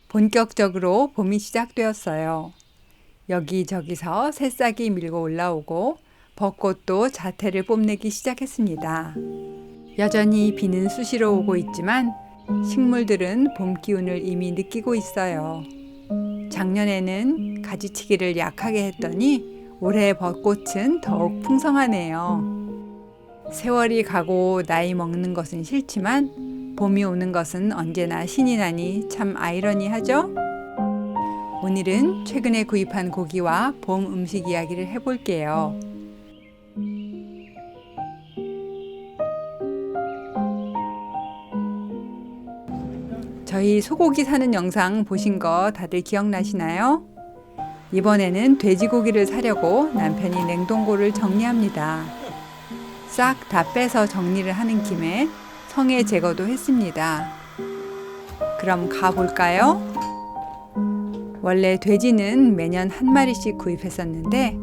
본격적으로 봄이 시작되었어요. 여기저기서 새싹이 밀고 올라오고 벚꽃도 자태를 뽐내기 시작했습니다. 여전히 비는 수시로 오고 있지만 식물들은 봄 기운을 이미 느끼고 있어요. 작년에는 가지치기를 약하게 했더니 올해 벚꽃은 더욱 풍성하네요. 세월이 가고 나이 먹는 것은 싫지만 봄이 오는 것은 언제나 신이 나니 참 아이러니하죠? 오늘은 최근에 구입한 고기와 봄 음식 이야기를 해볼게요. 저희 소고기 사는 영상 보신 거 다들 기억나시나요? 이번에는 돼지고기를 사려고 남편이 냉동고를 정리합니다. 싹 다 빼서 정리를 하는 김에 성에 제거도 했습니다. 그럼 가볼까요? 원래 돼지는 매년 한 마리씩 구입했었는데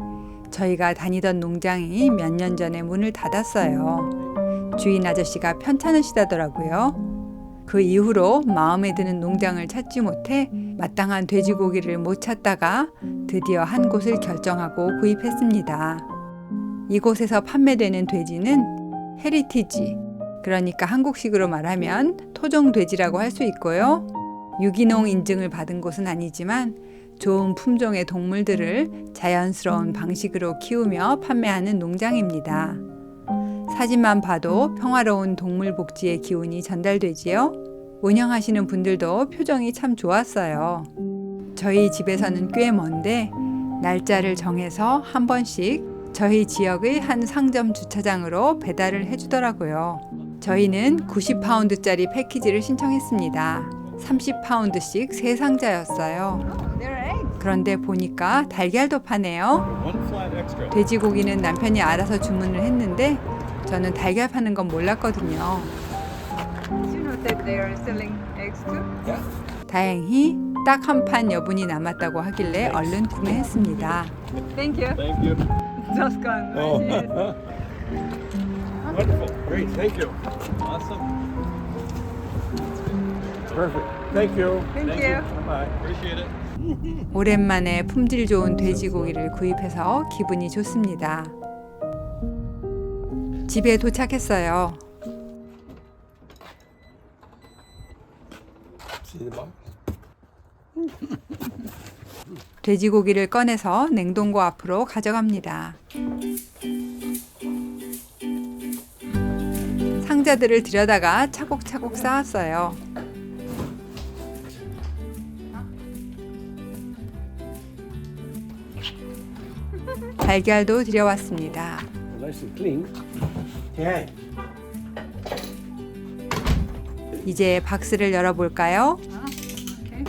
저희가 다니던 농장이 몇 년 전에 문을 닫았어요. 주인 아저씨가 편찮으시다더라고요. 그 이후로 마음에 드는 농장을 찾지 못해 마땅한 돼지고기를 못 찾다가 드디어 한 곳을 결정하고 구입했습니다. 이곳에서 판매되는 돼지는 헤리티지, 그러니까 한국식으로 말하면 토종 돼지라고 할 수 있고요. 유기농 인증을 받은 곳은 아니지만 좋은 품종의 동물들을 자연스러운 방식으로 키우며 판매하는 농장입니다. 사진만 봐도 평화로운 동물 복지의 기운이 전달되지요. 운영하시는 분들도 표정이 참 좋았어요. 저희 집에서는 꽤 먼데 날짜를 정해서 한 번씩 저희 지역의 한 상점 주차장으로 배달을 해주더라고요. 저희는 90파운드짜리 패키지를 신청했습니다. 30파운드씩 3상자였어요. 그런데 보니까 달걀도 파네요. 돼지고기는 남편이 알아서 주문을 했는데 저는 달걀 파는 건 몰랐거든요. 다행히 딱 한 판 여분이 남았다고 하길래 얼른 구매했습니다. Thank you. Thank you. Just gone. Oh. Wonderful. Great. Thank you. Awesome. Perfect. Thank you. Thank you. Bye. Appreciate it. 오랜만에 품질 좋은 돼지고기를 구입해서 기분이 좋습니다. 집에 도착했어요. See the box? 돼지고기를 꺼내서 냉동고 앞으로 가져갑니다. 상자들을 들여다가 차곡차곡 쌓았어요. 달걀도 들여왔습니다. Nice and clean. Yeah. 이제 박스를 열어볼까요? Okay.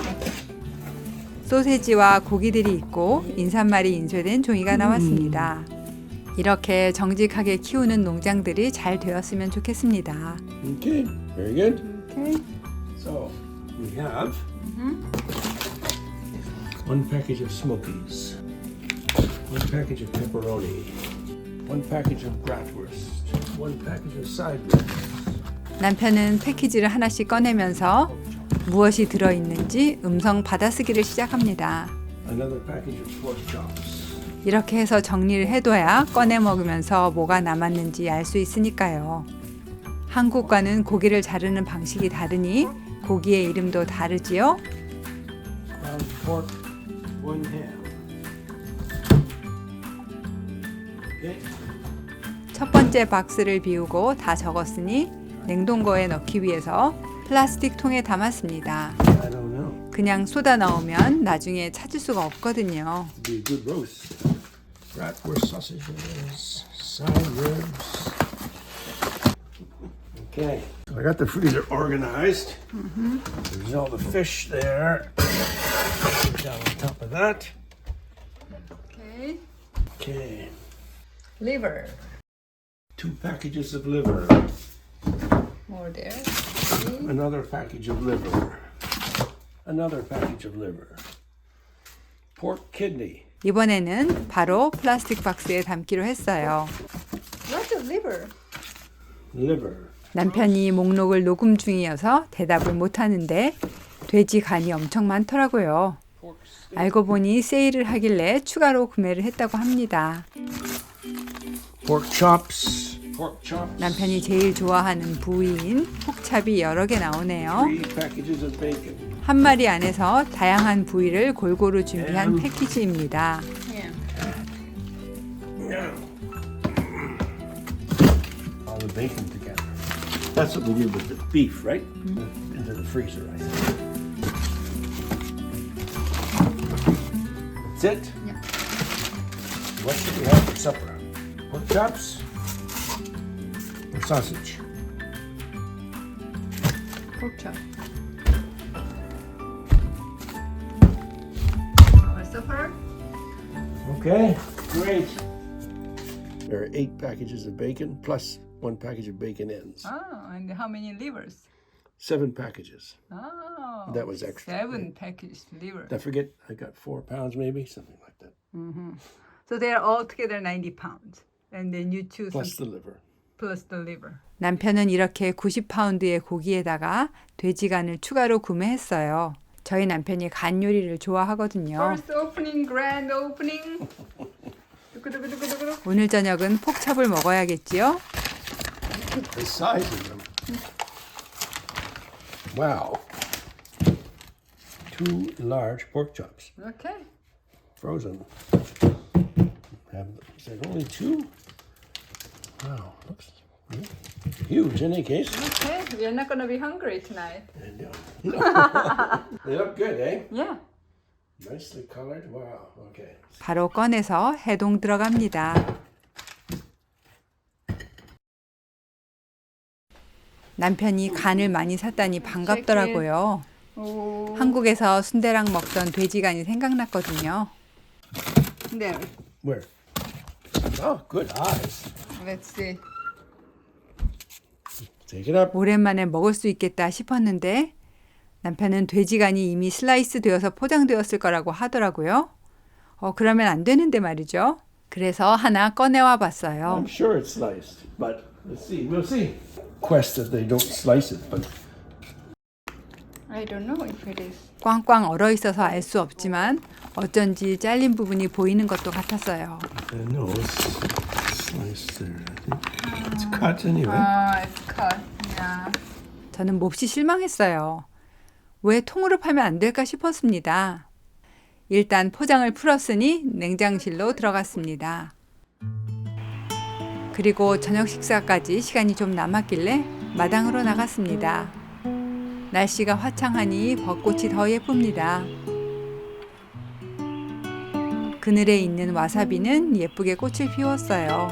소세지와 고기들이 있고 인삼말이 인쇄된 종이가 나왔습니다. 이렇게 정직하게 키우는 농장들이 잘 되었으면 좋겠습니다. Okay. Very good. Okay. So we have one package of Smokies, one package of pepperoni, one package of bratwurst, one package of side ribs. 남편은 패키지를 하나씩 꺼내면서 무엇이 들어있는지 음성 받아쓰기를 시작합니다. Another package of pork chops. 이렇게 해서 정리를 해둬야 꺼내 먹으면서 뭐가 남았는지 알 수 있으니까요. 한국과는 고기를 자르는 방식이 다르니 고기의 이름도 다르지요? Ground pork, one ham. Okay. 첫 번째 박스를 비우고 다 적었으니 냉동고에 넣기 위해서 플라스틱 통에 담았습니다. I don't know. 그냥 쏟아 넣으면 나중에 찾을 수가 없거든요. Be a good roast. Bratwurst sausages, side ribs. Okay. So I got the freezer organized. There's all the fish there. Put down on top of that. Okay. Okay. Liver. 2 packages of liver. More there. Another package of liver. Another package of liver. Pork kidney. 이번에는 바로 플라스틱 박스에 담기로 했어요. What's a liver? Liver. 남편이 목록을 녹음 중이어서 대답을 못하는데 돼지 간이 엄청 많더라고요. Pork steak. 알고 보니 세일을 하길래 추가로 구매를 했다고 합니다. Pork chops. Pork chops. 남편이 제일 좋아하는 부위인 폭찹이 여러 개 나오네요. 3 packages of bacon. 한 마리 안에서 다양한 부위를 골고루 준비한 패키지입니다. Yeah. All the bacon together. That's what we did with the beef, right? Into the freezer, I think. That's it? Yeah. What should we have for supper? Pork chops or sausage? Pork chop. Our supper. Okay, great. There are 8 packages of bacon plus 1 package of bacon ends. Oh, and how many livers? 7 packages. Oh. That was extra. 7 packaged liver. I forget, I got 4 pounds maybe, something like that. So they are all together 90 pounds. And then you choose Plus the liver. plus the liver. 남편은 이렇게 90파운드의 고기에다가 돼지간을 추가로 구매했어요. 저희 남편이 간 요리를 좋아하거든요. First opening, grand opening. 두구두구두구두구. 오늘 저녁은 폭찹을 먹어야겠지요? The size of them. Wow. 2 large pork chops, Okay. frozen. Is that only 2? Wow, looks huge in any case. Okay. We're not going to be hungry tonight. And, they look good, eh? Yeah. Nicely colored. Wow. Okay. 바로 꺼내서 해동 들어갑니다. 남편이 간을 많이 샀다니 반갑더라고요. Oh. 한국에서 순대랑 먹던 돼지간이 생각났거든요. There. Where? Oh, good eyes. Let's see. Take it up. 오랜만에 먹을 수 있겠다 싶었는데 남편은 돼지간이 이미 슬라이스 되어서 포장되었을 거라고 하더라고요. 그러면 안 되는데 말이죠. 그래서 하나 꺼내와 봤어요. I'm sure it's sliced, but let's see. We'll see. Quest that they don't slice it, but I don't know if it is. 꽝꽝 얼어 있어서 알 수 없지만 어쩐지 잘린 부분이 보이는 것도 같았어요. no, it's sliced there. I think it's cut anyway. It's cut. Yeah. 저는 몹시 실망했어요. 왜 통으로 팔면 안 될까 싶었습니다. 일단 포장을 풀었으니 냉장실로 들어갔습니다. 그리고 저녁 식사까지 시간이 좀 남았길래 마당으로 나갔습니다. 날씨가 화창하니 벚꽃이 더 예쁩니다. 그늘에 있는 와사비는 예쁘게 꽃을 피웠어요.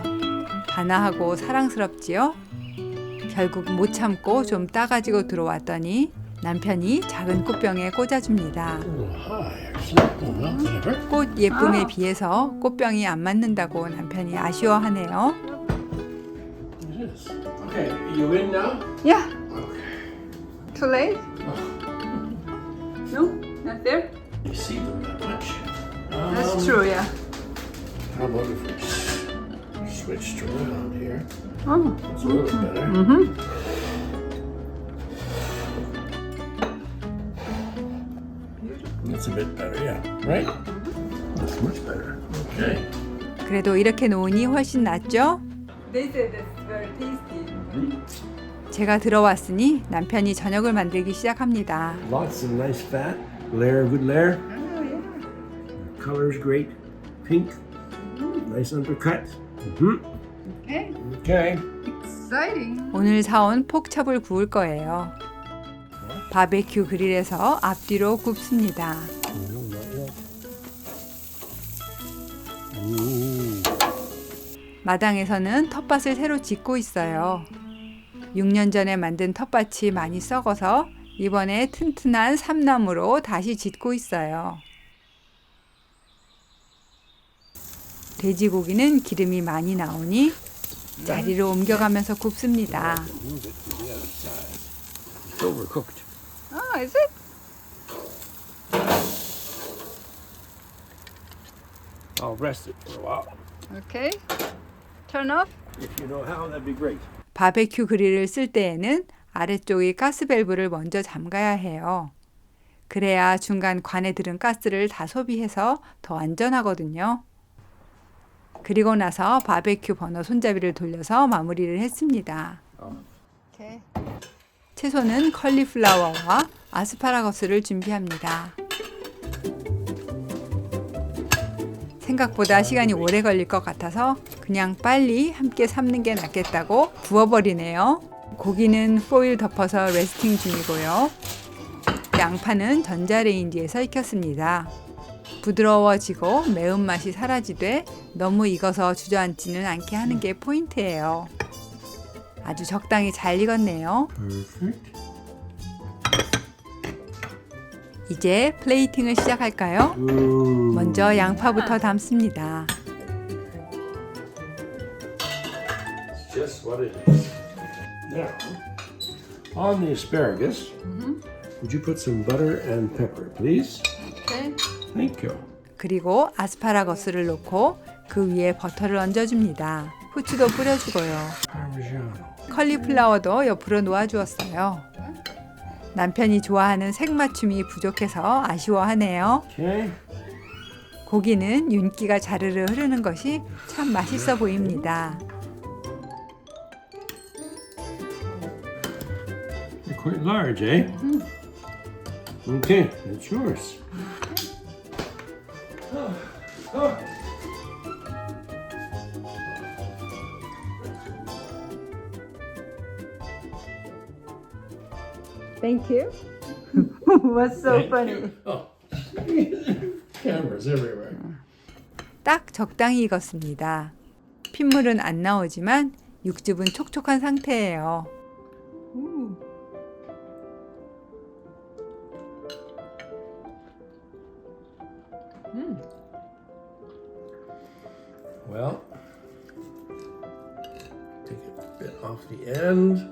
단아하고 사랑스럽지요? 결국 못 참고 좀 따가지고 들어왔더니 남편이 작은 꽃병에 꽂아줍니다. Oh, hi, actually. Oh, well, whatever. 꽃 예쁨에 비해서 꽃병이 안 맞는다고 남편이 아쉬워하네요. It is. Okay, are you in now? Yeah. Okay. Too late? No? Not there? You see them that much. That's true, yeah. How about if we switched around here? Oh. It's a little better. That's a bit better, yeah. Right? That's much better. Okay. 그래도 이렇게 놓으니 훨씬 낫죠? They said that's very tasty. 제가 들어왔으니 남편이 저녁을 만들기 시작합니다. Lots of nice fat. Layer, good layer. Oh, yeah. Color's great. Pink. Nice undercut. Mm-hmm. Okay. Okay. Exciting. 오늘 사온 폭찹을 구울 거예요. 바베큐 그릴에서 앞뒤로 굽습니다. 마당에서는 텃밭을 새로 짓고 있어요. 6년 전에 만든 텃밭이 많이 썩어서 이번에 튼튼한 삼나무로 다시 짓고 있어요. 돼지고기는 기름이 많이 나오니 자리로 옮겨가면서 굽습니다. Move it to the other side. It's overcooked. Oh, is it? I'll rest it for a while. Okay. Turn off. If you know how, that'd be great. 바베큐 그릴을 쓸 때에는 아래쪽이 가스밸브를 먼저 잠가야 해요. 그래야 중간 관에 들은 가스를 다 소비해서 더 안전하거든요. 그리고 나서 바베큐 버너 손잡이를 돌려서 마무리를 했습니다. Okay. 채소는 컬리플라워와 아스파라거스를 준비합니다. 생각보다 시간이 오래 걸릴 것 같아서 그냥 빨리 함께 삶는 게 낫겠다고 부어버리네요. 고기는 포일 덮어서 레스팅 중이고요. 양파는 전자레인지에서 익혔습니다. 부드러워지고 매운맛이 사라지되 너무 익어서 주저앉지는 않게 하는 게 포인트예요. 아주 적당히 잘 익었네요. Perfect. 이제 플레이팅을 시작할까요? Ooh. 먼저 양파부터 담습니다. It's just what it is. Now, on the asparagus, would you put some butter and pepper, please? Okay. Thank you. 그리고 아스파라거스를 넣고 그 위에 버터를 얹어줍니다. 후추도 뿌려주고요. Parmigiano. 컬리플라워도 옆으로 놓아주었어요. 남편이 좋아하는 색 맞춤이 부족해서 아쉬워하네요. Okay. 고기는 윤기가 자르르 흐르는 것이 참 맛있어 보입니다. You're quite large, eh? Okay, it's yours. Thank you. What's so Thank funny? you. Oh. Cameras everywhere. 딱 적당히 익었습니다. 핏물은 안 나오지만 육즙은 촉촉한 상태예요. Ooh. Well, take a bit off the end.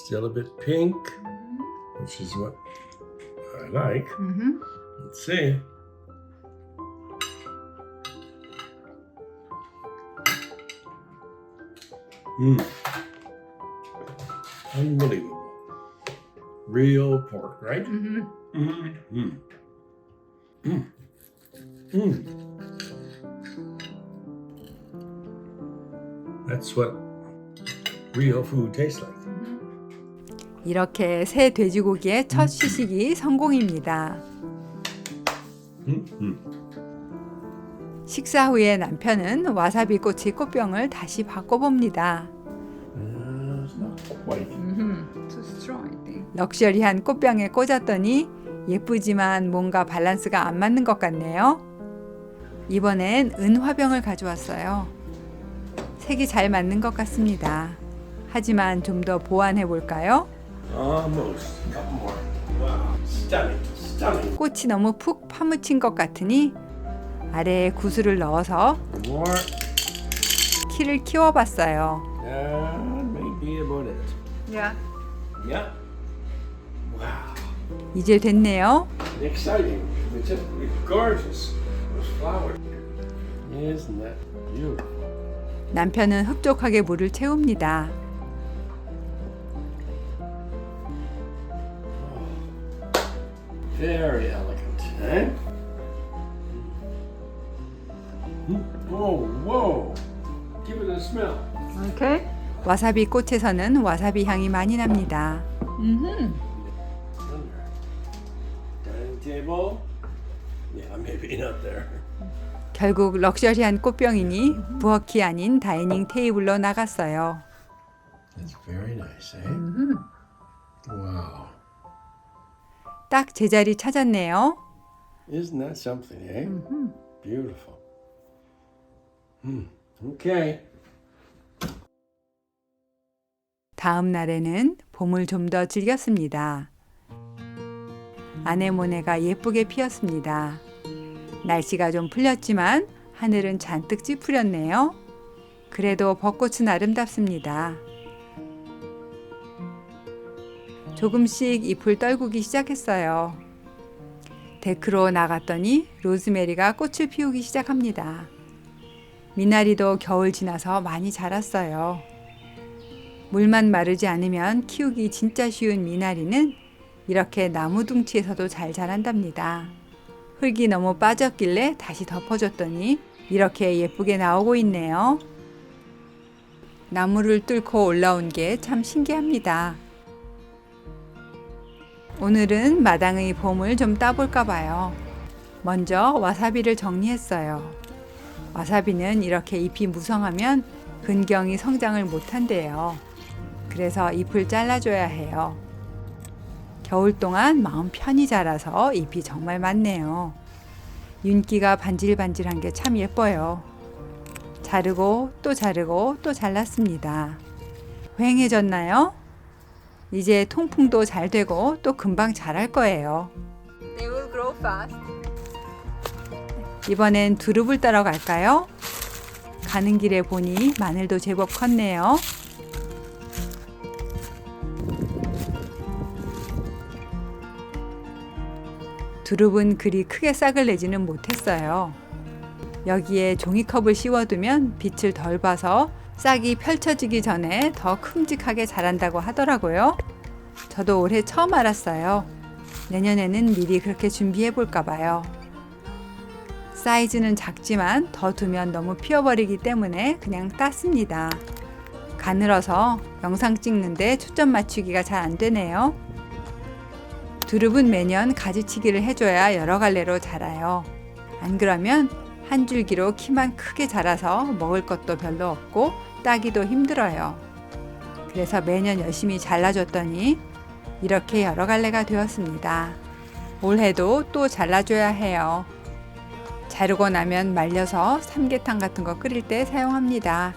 Still a bit pink, which is what I like. Let's see. Unbelievable. Real pork, right? That's what real food tastes like. 이렇게 새 돼지고기의 첫 시식이 성공입니다. 식사 후에 남편은 와사비 꼬치 꽃병을 다시 바꿔봅니다. It's not quite. Too strong, I think. 럭셔리한 꽃병에 꽂았더니 예쁘지만 뭔가 밸런스가 안 맞는 것 같네요. 이번엔 은화병을 가져왔어요. 색이 잘 맞는 것 같습니다. 하지만 좀 더 보완해 볼까요? Almost. Couple more. Wow. Stunning. Stunning. 꽃이 너무 푹 파묻힌 것 같으니 아래에 구슬을 넣어서 More. 키를 키워봤어요. That may be about it. Yeah. Yeah. Wow. 이제 됐네요. Exciting. It's just gorgeous. Those flowers. Isn't that beautiful? 남편은 흡족하게 물을 채웁니다. Very elegant, eh? Whoa, whoa. Give it a smell. Okay. 와사비 꽃에서는 와사비 향이 많이 납니다. Under. Dining table. Yeah, maybe not there. 결국 럭셔리한 꽃병이니 부엌이 아닌 다이닝 테이블로 나갔어요. That's very nice, eh? Wow. 딱 제자리 찾았네요. Isn't that something, eh? Beautiful. Okay. 다음 날에는 봄을 좀 더 즐겼습니다. 아네모네가 예쁘게 피었습니다. 날씨가 좀 풀렸지만 하늘은 잔뜩 찌푸렸네요. 그래도 벚꽃은 아름답습니다. 조금씩 잎을 떨구기 시작했어요. 데크로 나갔더니 로즈메리가 꽃을 피우기 시작합니다. 미나리도 겨울 지나서 많이 자랐어요. 물만 마르지 않으면 키우기 진짜 쉬운 미나리는 이렇게 나무 둥치에서도 잘 자란답니다. 흙이 너무 빠졌길래 다시 덮어줬더니 이렇게 예쁘게 나오고 있네요. 나무를 뚫고 올라온 게 참 신기합니다. 오늘은 마당의 봄을 좀 따볼까 봐요. 먼저 와사비를 정리했어요. 와사비는 이렇게 잎이 무성하면 근경이 성장을 못한대요. 그래서 잎을 잘라줘야 해요. 겨울 동안 마음 편히 자라서 잎이 정말 많네요. 윤기가 반질반질한 게 참 예뻐요. 자르고 또 자르고 또 잘랐습니다. 휑해졌나요? 이제 통풍도 잘 되고 또 금방 자랄 거예요. They will grow fast. 이번엔 두릅을 따러 갈까요? 가는 길에 보니 마늘도 제법 컸네요. 두릅은 그리 크게 싹을 내지는 못했어요. 여기에 종이컵을 씌워두면 빛을 덜 봐서 싹이 펼쳐지기 전에 더 큼직하게 자란다고 하더라고요. 저도 올해 처음 알았어요. 내년에는 미리 그렇게 준비해 볼까 봐요. 사이즈는 작지만 더 두면 너무 피어버리기 때문에 그냥 땄습니다. 가늘어서 영상 찍는데 초점 맞추기가 잘 안 되네요. 두릅은 매년 가지치기를 해줘야 여러 갈래로 자라요. 안 그러면 한 줄기로 키만 크게 자라서 먹을 것도 별로 없고 따기도 힘들어요. 그래서 매년 열심히 잘라줬더니 이렇게 여러 갈래가 되었습니다. 올해도 또 잘라줘야 해요. 자르고 나면 말려서 삼계탕 같은 거 끓일 때 사용합니다.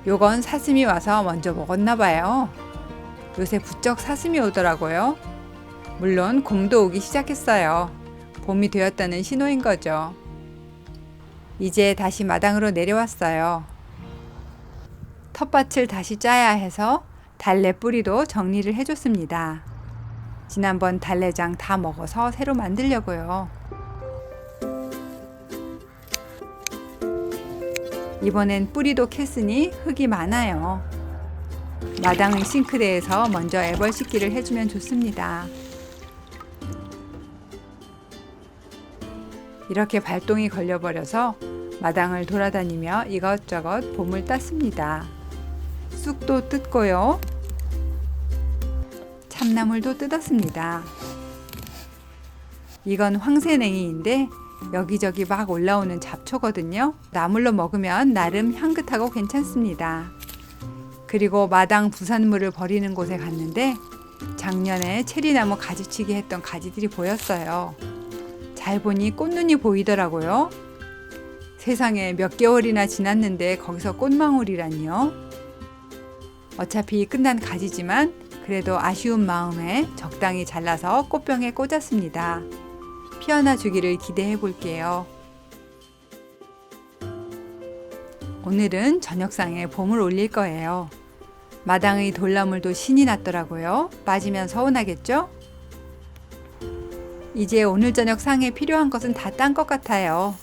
요건 사슴이 와서 먼저 먹었나 봐요. 요새 부쩍 사슴이 오더라고요. 물론 곰도 오기 시작했어요. 봄이 되었다는 신호인 거죠. 이제 다시 마당으로 내려왔어요. 텃밭을 다시 짜야 해서 달래 뿌리도 정리를 해줬습니다. 지난번 달래장 다 먹어서 새로 만들려고요. 이번엔 뿌리도 캤으니 흙이 많아요. 마당의 싱크대에서 먼저 애벌 씻기를 해주면 좋습니다. 이렇게 발동이 걸려버려서 마당을 돌아다니며 이것저것 봄을 땄습니다. 쑥도 뜯고요. 참나물도 뜯었습니다. 이건 황새냉이인데 여기저기 막 올라오는 잡초거든요. 나물로 먹으면 나름 향긋하고 괜찮습니다. 그리고 마당 부산물을 버리는 곳에 갔는데 작년에 체리나무 가지치기 했던 가지들이 보였어요. 잘 보니 꽃눈이 보이더라고요. 세상에 몇 개월이나 지났는데 거기서 꽃망울이라니요. 어차피 끝난 가지지만 그래도 아쉬운 마음에 적당히 잘라서 꽃병에 꽂았습니다. 피어나 주기를 기대해 볼게요. 오늘은 저녁상에 봄을 올릴 거예요. 마당의 돌나물도 신이 났더라고요. 빠지면 서운하겠죠? 이제 오늘 저녁 상에 필요한 것은 다 딴 것 같아요.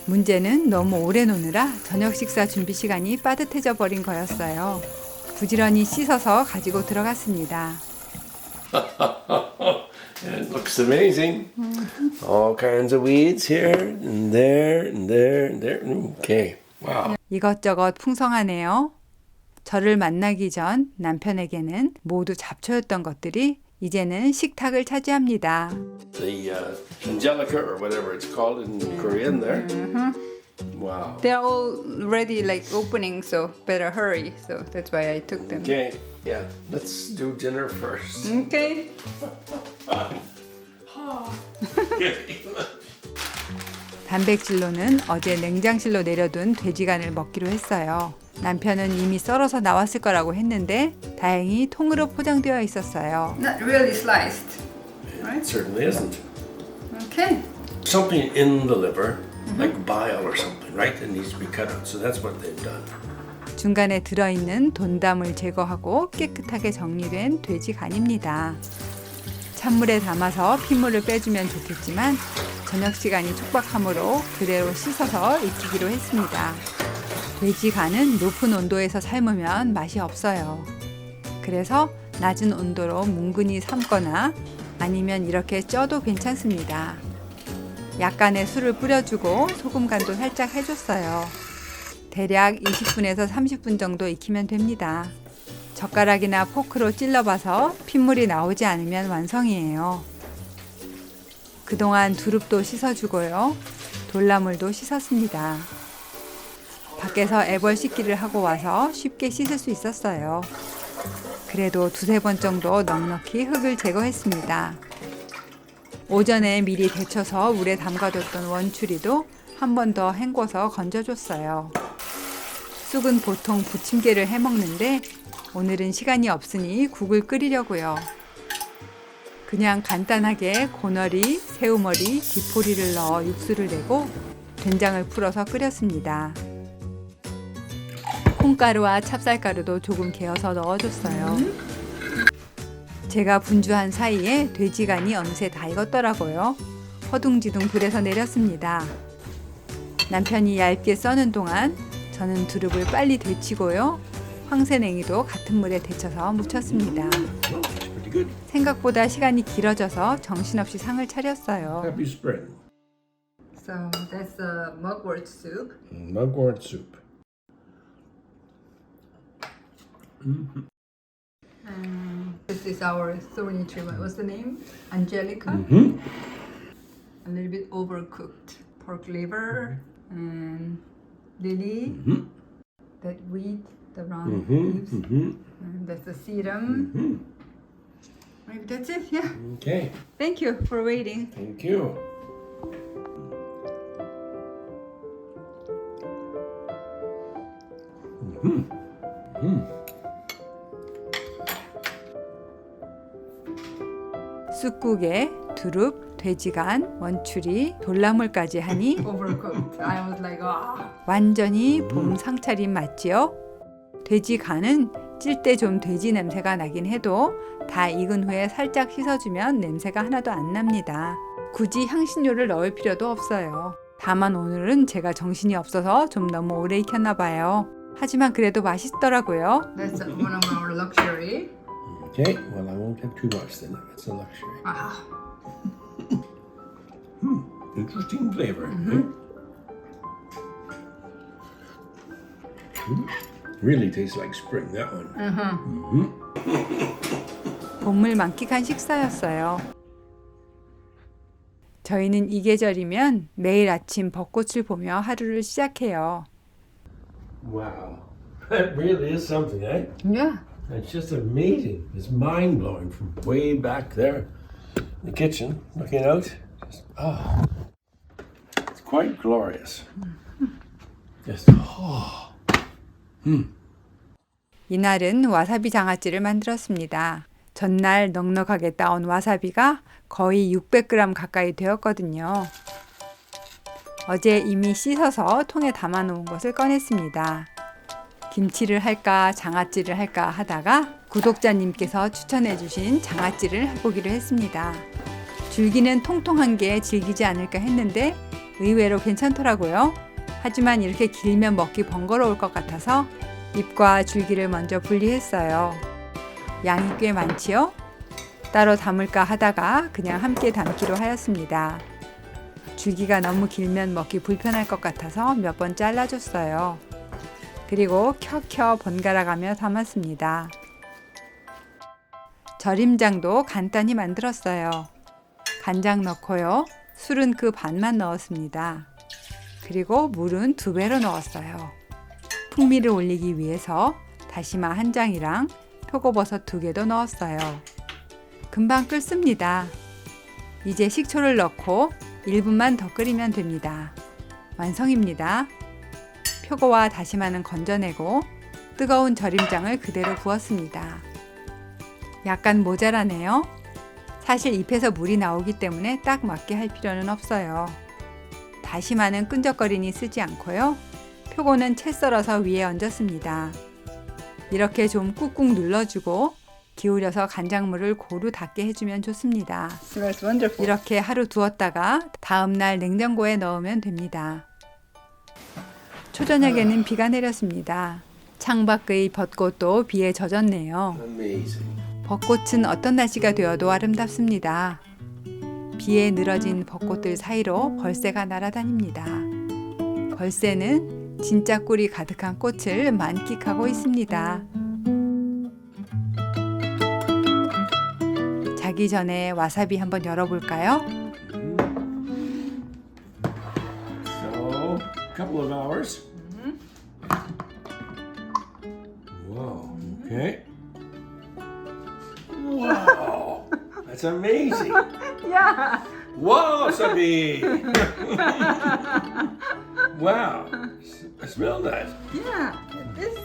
문제는 너무 오래 노느라 저녁 식사 준비 시간이 빠듯해져 버린 거였어요. 부지런히 씻어서 가지고 들어갔습니다. It looks amazing. All kinds of weeds here and there and there and there. Okay. Wow. 이것저것 풍성하네요. 저를 만나기 전 남편에게는 모두 잡초였던 것들이 이제는 식탁을 차지합니다. The angelica or whatever it's called in Korean there. Wow. They're all ready, like opening, so better hurry. So that's why I took them. Okay. Yeah. Let's do dinner first. Okay. 단백질로는 어제 냉장실로 내려둔 돼지간을 먹기로 했어요. 남편은 이미 썰어서 나왔을 거라고 했는데 다행히 통으로 포장되어 있었어요. Not really sliced. It certainly isn't. Okay. Something in the liver, like bile or something, right? That needs to be cut out. So that's what they've done. 중간에 들어있는 돈담을 제거하고 깨끗하게 정리된 돼지 간입니다. 찬물에 담아서 핏물을 빼주면 좋겠지만 저녁 시간이 촉박하므로 그대로 씻어서 익히기로 했습니다. 돼지 간은 높은 온도에서 삶으면 맛이 없어요. 그래서 낮은 온도로 뭉근히 삶거나 아니면 이렇게 쪄도 괜찮습니다. 약간의 술을 뿌려주고 소금 간도 살짝 해줬어요. 대략 20분에서 30분 정도 익히면 됩니다. 젓가락이나 포크로 찔러봐서 핏물이 나오지 않으면 완성이에요. 그동안 두릅도 씻어주고요. 돌나물도 씻었습니다. 밖에서 애벌 씻기를 하고 와서 쉽게 씻을 수 있었어요. 그래도 두세 번 정도 넉넉히 흙을 제거했습니다. 오전에 미리 데쳐서 물에 담가뒀던 원추리도 한 번 더 헹궈서 건져줬어요. 쑥은 보통 부침개를 해먹는데 오늘은 시간이 없으니 국을 끓이려고요. 그냥 간단하게 고너리, 새우머리, 디포리를 넣어 육수를 내고 된장을 풀어서 끓였습니다. 콩가루와 찹쌀가루도 조금 개어서 넣어줬어요. 제가 분주한 사이에 돼지간이 어느새 다 익었더라고요. 허둥지둥 불에서 내렸습니다. 남편이 얇게 써는 동안 저는 두릅을 빨리 데치고요. 황새냉이도 같은 물에 데쳐서 무쳤습니다. Pretty good. 생각보다 시간이 길어져서 정신없이 상을 차렸어요. Happy spring. So that's the mugwort soup. Mugwort soup. This is our thorny tree. What was the name? Angelica. A little bit overcooked pork liver and lily. That wheat, the round leaves. And that's the sedum. Maybe that's it. Yeah. Okay. Thank you for waiting. Thank you. 쑥국에 두릅, 돼지간, 원추리, 돌나물까지 하니 Overcooked. I was like, ah. 완전히 봄 상차림 맞지요? 돼지간은 찔 때 좀 돼지 냄새가 나긴 해도 다 익은 후에 살짝 씻어주면 냄새가 하나도 안 납니다. 굳이 향신료를 넣을 필요도 없어요. 다만 오늘은 제가 정신이 없어서 좀 너무 오래 익혔나 봐요. 하지만 그래도 맛있더라고요. That's one of our luxury. Okay. Well, I won't have too much then. It's a luxury. Ah. Interesting flavor. Really tastes like spring, that one. 봄을 만끽한 식사였어요. 저희는 이 계절이면 매일 아침 벚꽃을 보며 하루를 시작해요. Wow. That really is something, eh? Yeah. It's just amazing. It's mind blowing from way back there in the kitchen, looking out. Just, oh, it's quite glorious. Just, oh. 이날은 와사비 장아찌를 만들었습니다. 전날 넉넉하게 따온 와사비가 거의 600g 가까이 되었거든요. 어제 이미 씻어서 통에 담아 놓은 것을 꺼냈습니다. 김치를 할까 장아찌를 할까 하다가 구독자님께서 추천해 주신 장아찌를 해보기로 했습니다. 줄기는 통통한 게 질기지 않을까 했는데 의외로 괜찮더라고요. 하지만 이렇게 길면 먹기 번거로울 것 같아서 잎과 줄기를 먼저 분리했어요. 양이 꽤 많지요? 따로 담을까 하다가 그냥 함께 담기로 하였습니다. 줄기가 너무 길면 먹기 불편할 것 같아서 몇 번 잘라줬어요. 그리고 켜켜 번갈아가며 담았습니다. 절임장도 간단히 만들었어요. 간장 넣고요. 술은 그 반만 넣었습니다. 그리고 물은 2배로 넣었어요. 풍미를 올리기 위해서 다시마 1장이랑 표고버섯 2개도 넣었어요. 금방 끓습니다. 이제 식초를 넣고 1분만 더 끓이면 됩니다. 완성입니다. 표고와 다시마는 건져내고 뜨거운 절임장을 그대로 부었습니다. 약간 모자라네요. 사실 잎에서 물이 나오기 때문에 딱 맞게 할 필요는 없어요. 다시마는 끈적거리니 쓰지 않고요. 표고는 채 썰어서 위에 얹었습니다. 이렇게 좀 꾹꾹 눌러주고 기울여서 간장물을 고루 닿게 해주면 좋습니다. Smells wonderful. 이렇게 하루 두었다가 다음날 냉장고에 넣으면 됩니다. 초저녁에는 비가 내렸습니다. 창밖의 벚꽃도 비에 젖었네요. Amazing. 벚꽃은 어떤 날씨가 되어도 아름답습니다. 비에 늘어진 벚꽃들 사이로 벌새가 날아다닙니다. 벌새는 진짜 꿀이 가득한 꽃을 만끽하고 있습니다. 자기 전에 와사비 한번 열어볼까요? So, couple of hours. Whoa. Okay. Wow. That's amazing. Yeah. Wow, Sabi. Wow. I smell that. Yeah. It's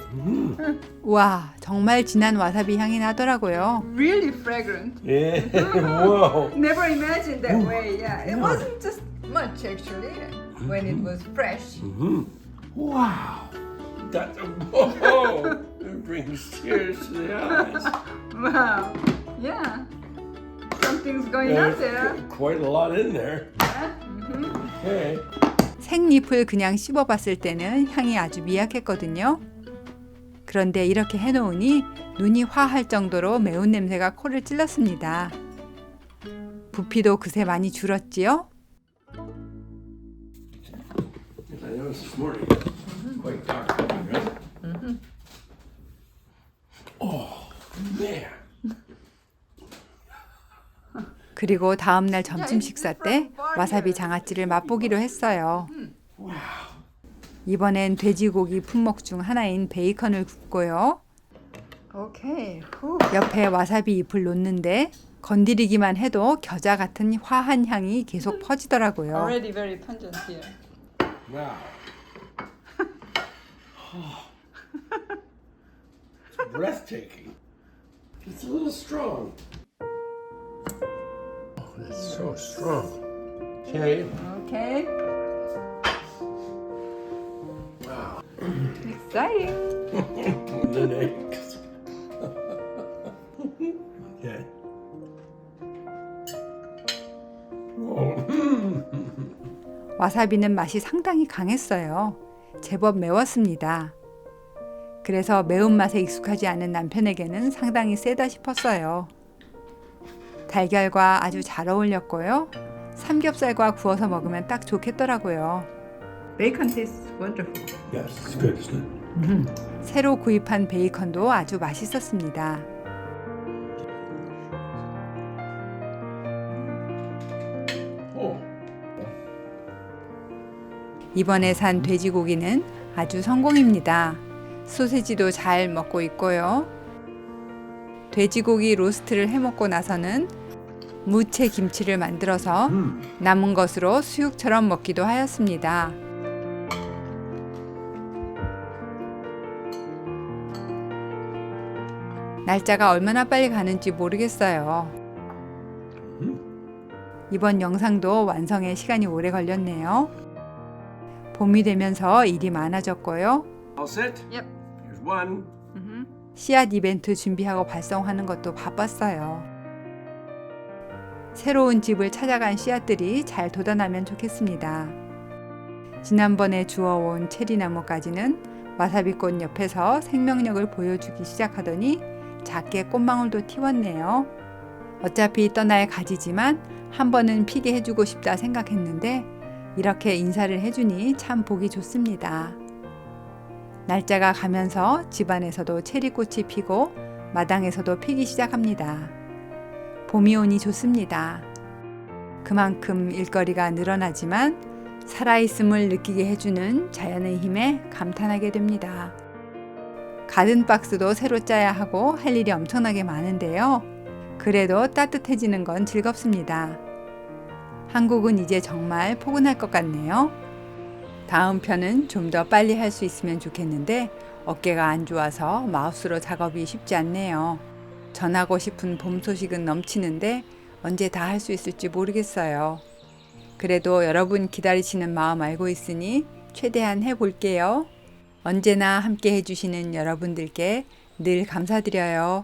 와, 정말 진한 와사비 향이 나더라고요. really fragrant. Yeah. Whoa. Never imagined that way. Yeah. It wasn't just much actually when it was fresh. Wow. That's whoa. It brings tears to the eyes. Wow. Yeah. Something's going on there. Quite a lot in there. Yeah. Okay. 생잎을 그냥 씹어봤을 때는 향이 아주 미약했거든요. 그런데 이렇게 해놓으니 눈이 화할 정도로 매운 냄새가 코를 찔렀습니다. 부피도 그새 많이 줄었지요? I noticed this morning. Quite dark, right? Oh man. 그리고 다음날 점심 식사 때 와사비 장아찌를 맛보기로 했어요. 이번엔 돼지고기 품목 중 하나인 베이컨을 굽고요. Okay. Whew. 옆에 와사비 잎을 놓는데 건드리기만 해도 겨자 같은 화한 향이 계속 퍼지더라고요. Already very pungent here. Wow. It's breathtaking. It's a little strong. Oh, it's so strong. Okay. Okay. Wow. Exciting. And then eggs. Okay. Oh. 와사비는 맛이 상당히 강했어요. 제법 매웠습니다. 그래서 매운맛에 익숙하지 않은 남편에게는 상당히 세다 싶었어요. 달걀과 아주 잘 어울렸고요. 삼겹살과 구워서 먹으면 딱 좋겠더라고요. Bacon tastes wonderful. Yes, it's good, isn't it? 새로 구입한 베이컨도 아주 맛있었습니다. Oh. 이번에 산 돼지고기는 아주 성공입니다. 소세지도 잘 먹고 있고요. 돼지고기 로스트를 해먹고 나서는 무채 김치를 만들어서 남은 것으로 수육처럼 먹기도 하였습니다. 날짜가 얼마나 빨리 가는지 모르겠어요. 이번 영상도 완성에 시간이 오래 걸렸네요. 봄이 되면서 일이 많아졌고요. All set? Yep. Here's one. 씨앗 이벤트 준비하고 발송하는 것도 바빴어요. 새로운 집을 찾아간 씨앗들이 잘 돋아나면 좋겠습니다. 지난번에 주워온 체리나무까지는 와사비꽃 옆에서 생명력을 보여주기 시작하더니 작게 꽃망울도 틔웠네요. 어차피 떠날 가지지만 한 번은 피게 해주고 싶다 생각했는데 이렇게 인사를 해주니 참 보기 좋습니다. 날짜가 가면서 집안에서도 체리꽃이 피고 마당에서도 피기 시작합니다. 봄이 오니 좋습니다. 그만큼 일거리가 늘어나지만 살아있음을 느끼게 해주는 자연의 힘에 감탄하게 됩니다. 가든박스도 새로 짜야 하고 할 일이 엄청나게 많은데요. 그래도 따뜻해지는 건 즐겁습니다. 한국은 이제 정말 포근할 것 같네요. 다음 편은 좀 더 빨리 할 수 있으면 좋겠는데 어깨가 안 좋아서 마우스로 작업이 쉽지 않네요. 전하고 싶은 봄 소식은 넘치는데 언제 다 할 수 있을지 모르겠어요. 그래도 여러분 기다리시는 마음 알고 있으니 최대한 해볼게요. 언제나 함께 해주시는 여러분들께 늘 감사드려요.